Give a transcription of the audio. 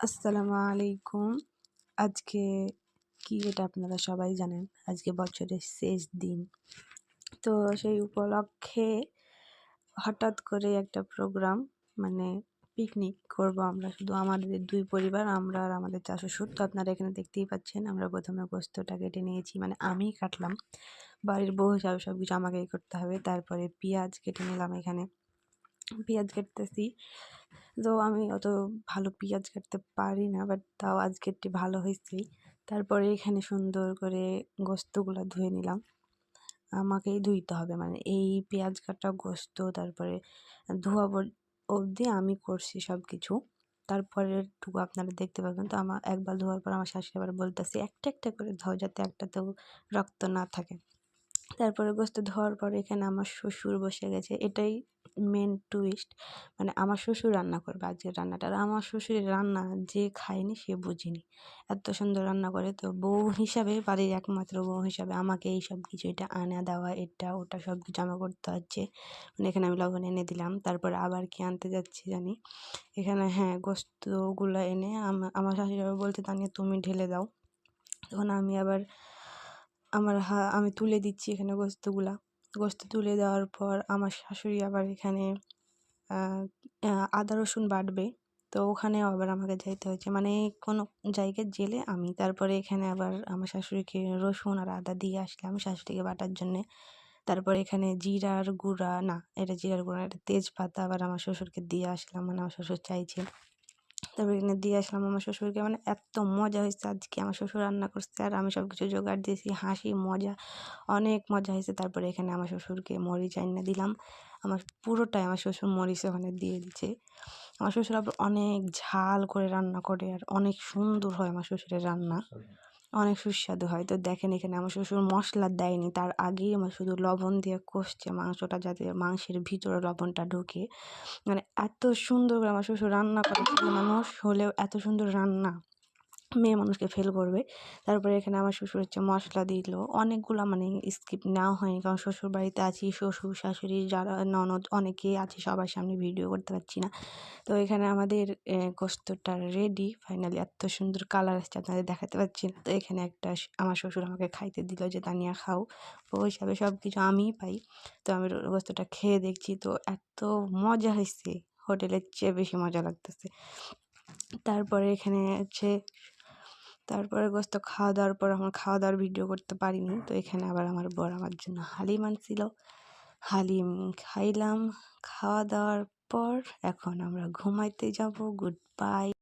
আসসালামু আলাইকুম। আজকে কি এটা আপনারা সবাই জানেন। আজকে বছরের শেষ দিন। তো সেই উপলক্ষে হঠাৎ করে একটা প্রোগ্রাম মানে পিকনিক করব আমরা শুধু আমাদের ২ পরিবার আমরা আর আমাদের শ্বশুর। তো আপনারা এখানে দেখতেই পাচ্ছেন আমরা প্রথমে গোস্তটা কেটে নিয়েছি মানে আমিই কাটলাম। বাড়ির বউ হিসাবে সবকিছু আমাকেই করতে হবে। তারপরে পেঁয়াজ কেটে নিলাম এখানে। পেঁয়াজ কাটতেছি। তো আমি অত ভালো পেঁয়াজ কাটতে পারি না, বাট তাও আজকেরটি ভালো হয়েছেই। তারপরে এখানে সুন্দর করে গোস্তগুলো ধুয়ে নিলাম। আমাকেই ধুইতে হবে মানে এই পেঁয়াজ কাটা গোস্ত তারপরে ধোয়া অবধি আমি করছি সব কিছু। তারপরেরটুকু আপনারা দেখতে পাবেন। তো আমার একবার ধোয়ার পর আমার শাশুড়ি আবার বলতেছে একটা একটা করে ধোও যাতে একটাতেও রক্ত না থাকে। তারপরে গোস্ত ধোয়ার পরে এখানে আমার শ্বশুর বসে গেছে। এটাই মেন টুইস্ট, মানে আমার শ্বশুর রান্না করবে আজকের রান্নাটা। আর আমার শ্বশুরের রান্না যে খায়নি সে বুঝেনি, এত সুন্দর রান্না করে। তো বউ হিসাবে, বাড়ির একমাত্র বউ হিসাবে আমাকে এই সব কিছু এটা আনা দেওয়া এটা ওটা সব কিছু আমার করতে হচ্ছে। মানে এখানে আমি লবণ এনে দিলাম, তারপরে আবার কি আনতে যাচ্ছি জানি এখানে, হ্যাঁ গোস্তগুলো এনে আমার শাশুড়ি আবার বলতে তানিয়া তুমি ঢেলে দাও। তখন আমি আবার আমি তুলে দিচ্ছি এখানে গোস্ত তুলে দেওয়ার পর আমার শাশুড়ি আবার এখানে আদা রসুন বাটবে। তো ওখানেও আবার আমাকে যাইতে হয়েছে, মানে কোনো জায়গায় জেলে আমি তারপরে এখানে আবার আমার শাশুড়িকে রসুন আর আদা দিয়ে আসলাম শাশুড়িকে বাটার জন্যে। তারপরে এখানে জিরার গুঁড়া, না এটা জিরার গুঁড়া, এটা তেজপাতা আবার আমার শ্বশুরকে দিয়ে আসলাম, মানে আমার শ্বশুর চাইছে। তারপর এখানে দিয়ে আসলাম আমার শ্বশুরকে। মানে এত মজা হয়েছে আজকে, আমার শ্বশুর রান্না করছে আর আমি সব কিছু জোগাড় দিয়েছি, হাসি মজা অনেক মজা হয়েছে। তারপরে এখানে আমার শ্বশুরকে মরিচ আইনা দিলাম। আমার পুরোটাই আমার শ্বশুর মরিচ ওখানে দিয়ে দিচ্ছে। আমার শ্বশুর আবার অনেক ঝাল করে রান্না করে আর অনেক সুন্দর হয় আমার শ্বশুরের রান্না, অনেক সুস্বাদু হয়। তো দেখেন এখানে আমার শ্বশুর মশলা দেয়নি, তার আগেই আমার শুধু লবণ দিয়ে কষছে মাংসটা যাতে মাংসের ভিতরে লবণটা ঢোকে। মানে এত সুন্দর করে আমার শ্বশুর রান্না করে, ছেলে মানুষ হলেও এত সুন্দর রান্না মেয়ে মানুষকে ফেল করবে। তারপরে এখানে আমার শ্বশুর হচ্ছে মশলা দিল অনেকগুলো, মানে স্কিপ নেওয়া হয়নি কারণ শ্বশুর বাড়িতে আছি, শ্বশুর শাশুড়ি যারা ননদ অনেকেই আছে, সবার সামনে ভিডিও করতে পারছি না। তো এখানে আমাদের গোস্তটা রেডি ফাইনালি, এত সুন্দর কালার আসছে আপনাদের দেখাতে পারছি না। তো এখানে আমার শ্বশুর আমাকে খাইতে দিল যে তানিয়া খাও, ওই হিসাবে সব কিছু আমিই পাই। তো আমি গোস্তটা খেয়ে দেখছি, তো এত মজা হয়েছে, হোটেলের চেয়ে বেশি মজা লাগতেছে। তারপরে এখানে হচ্ছে তারপরে গোস্ত খাওয়া দাওয়ার পর আমার খাওয়া দাওয়ার ভিডিও করতে পারিনি। তো এখানে আবার আমার বর আমার জন্য হালিম আনছিল, হালিম খাইলাম। খাওয়া দাওয়ার পর এখন আমরা ঘুমাইতে যাব। Good bye.